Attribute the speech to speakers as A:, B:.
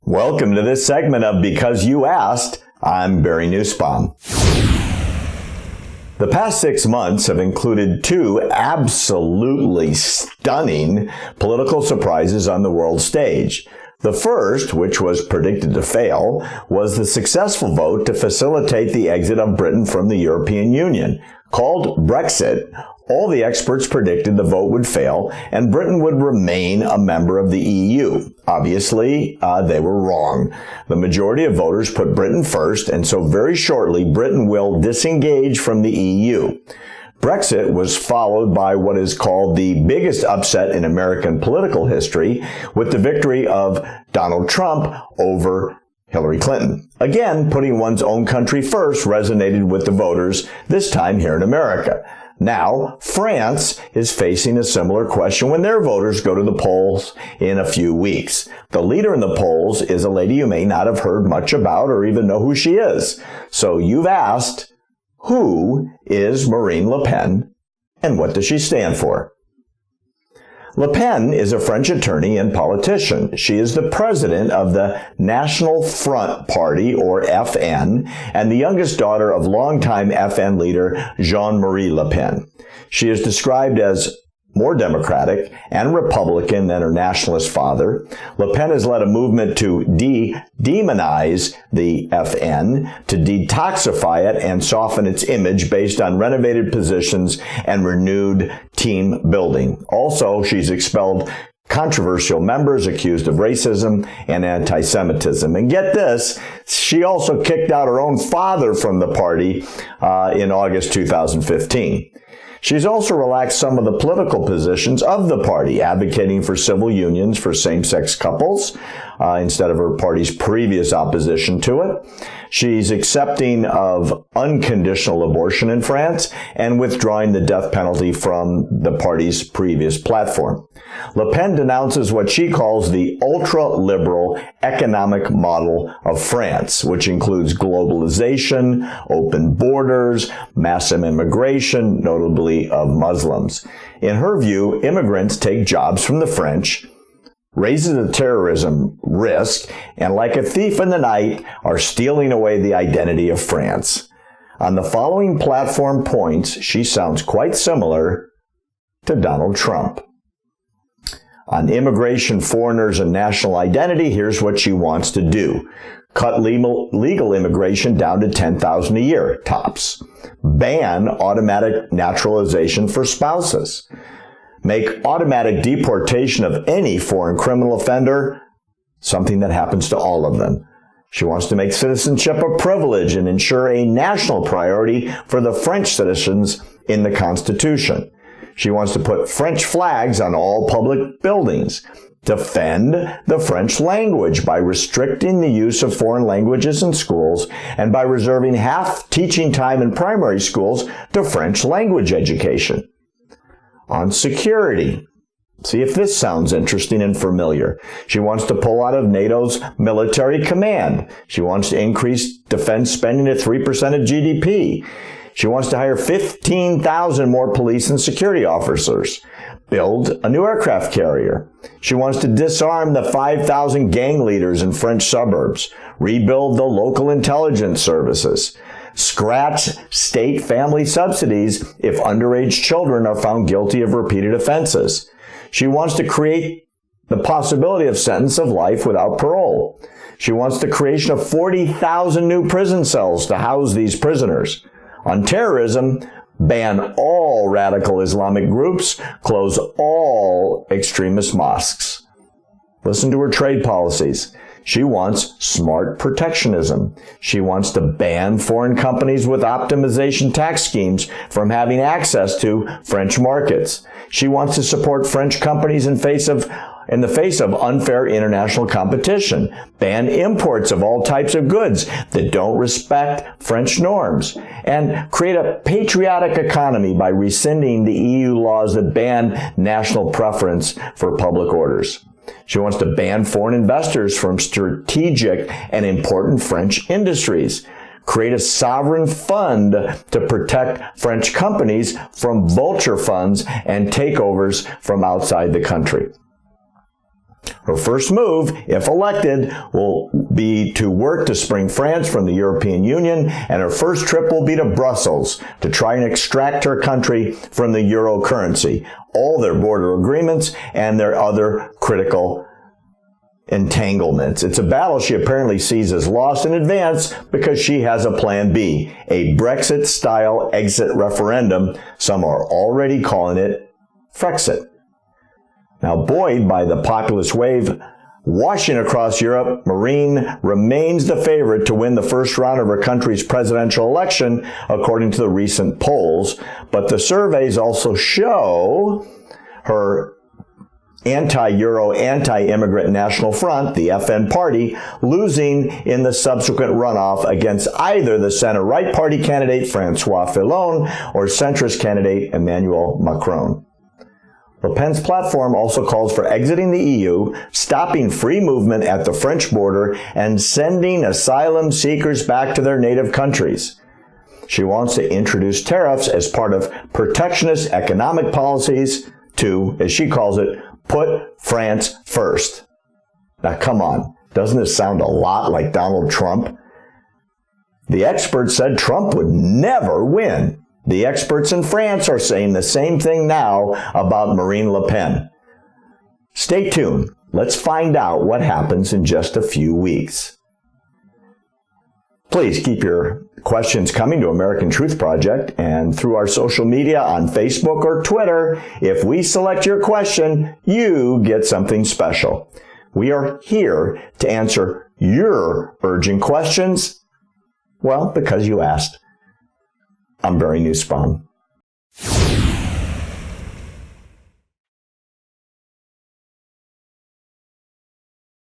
A: Welcome to this segment of Because You Asked. I'm Barry Nussbaum. The past 6 months have included two absolutely stunning political surprises on the world stage. The first, which was predicted to fail, was the successful vote to facilitate the exit of Britain from the European Union. Called Brexit, all the experts predicted the vote would fail and Britain would remain a member of the EU. Obviously, they were wrong. The majority of voters put Britain first, and so very shortly Britain will disengage from the EU. Brexit was followed by what is called the biggest upset in American political history, with the victory of Donald Trump over Hillary Clinton. Again, putting one's own country first resonated with the voters, this time here in America. Now, France is facing a similar question when their voters go to the polls in a few weeks. The leader in the polls is a lady you may not have heard much about or even know who she is. So you've asked, who is Marine Le Pen and what does she stand for? Le Pen is a French attorney and politician. She is the president of the National Front Party, or FN, and the youngest daughter of longtime FN leader Jean-Marie Le Pen. She is described as more Democratic and Republican than her nationalist father. Le Pen has led a movement to demonize the FN, to detoxify it and soften its image based on renovated positions and renewed team building. Also, she's expelled controversial members accused of racism and anti-Semitism. And get this, she also kicked out her own father from the party in August 2015. She's also relaxed some of the political positions of the party, advocating for civil unions for same-sex couples instead of her party's previous opposition to it. She's accepting of unconditional abortion in France and withdrawing the death penalty from the party's previous platform. Le Pen denounces what she calls the ultra-liberal economic model of France, which includes globalization, open borders, massive immigration, notably of Muslims. In her view, immigrants take jobs from the French, raises the terrorism risk, and like a thief in the night, are stealing away the identity of France. On the following platform points, she sounds quite similar to Donald Trump. On immigration, foreigners, and national identity, here's what she wants to do. Cut legal immigration down to 10,000 a year, tops. Ban automatic naturalization for spouses. Make automatic deportation of any foreign criminal offender something that happens to all of them. She wants to make citizenship a privilege and ensure a national priority for the French citizens in the Constitution. She wants to put French flags on all public buildings. Defend the French language by restricting the use of foreign languages in schools and by reserving half teaching time in primary schools to French language education. On security, see if this sounds interesting and familiar. She wants to pull out of NATO's military command. She wants to increase defense spending to 3% of GDP. She wants to hire 15,000 more police and security officers. Build a new aircraft carrier. She wants to disarm the 5,000 gang leaders in French suburbs. Rebuild the local intelligence services. Scratch state family subsidies if underage children are found guilty of repeated offenses. She wants to create the possibility of sentence of life without parole. She wants the creation of 40,000 new prison cells to house these prisoners. On terrorism, ban all radical Islamic groups, close all extremist mosques. Listen to her trade policies. She wants smart protectionism. She wants to ban foreign companies with optimization tax schemes from having access to French markets. She wants to support French companies in the face of unfair international competition, ban imports of all types of goods that don't respect French norms, and create a patriotic economy by rescinding the EU laws that ban national preference for public orders. She wants to ban foreign investors from strategic and important French industries, create a sovereign fund to protect French companies from vulture funds and takeovers from outside the country. Her first move, if elected, will be to work to spring France from the European Union, and her first trip will be to Brussels to try and extract her country from the euro currency, all their border agreements, and their other critical entanglements. It's a battle she apparently sees as lost in advance because she has a plan B, a Brexit-style exit referendum. Some are already calling it Frexit. Now, buoyed by the populist wave washing across Europe, Marine remains the favorite to win the first round of her country's presidential election, according to the recent polls. But the surveys also show her anti-Euro, anti-immigrant National Front, the FN party, losing in the subsequent runoff against either the center-right party candidate François Fillon or centrist candidate Emmanuel Macron. LePen's platform also calls for exiting the EU, stopping free movement at the French border, and sending asylum seekers back to their native countries. She wants to introduce tariffs as part of protectionist economic policies to, as she calls it, put France first. Now, come on. Doesn't this sound a lot like Donald Trump? The experts said Trump would never win. The experts in France are saying the same thing now about Marine Le Pen. Stay tuned. Let's find out what happens in just a few weeks. Please keep your questions coming to American Truth Project and through our social media on Facebook or Twitter. If we select your question, you get something special. We are here to answer your urgent questions. Well, because you asked. I'm Barry Nussbaum.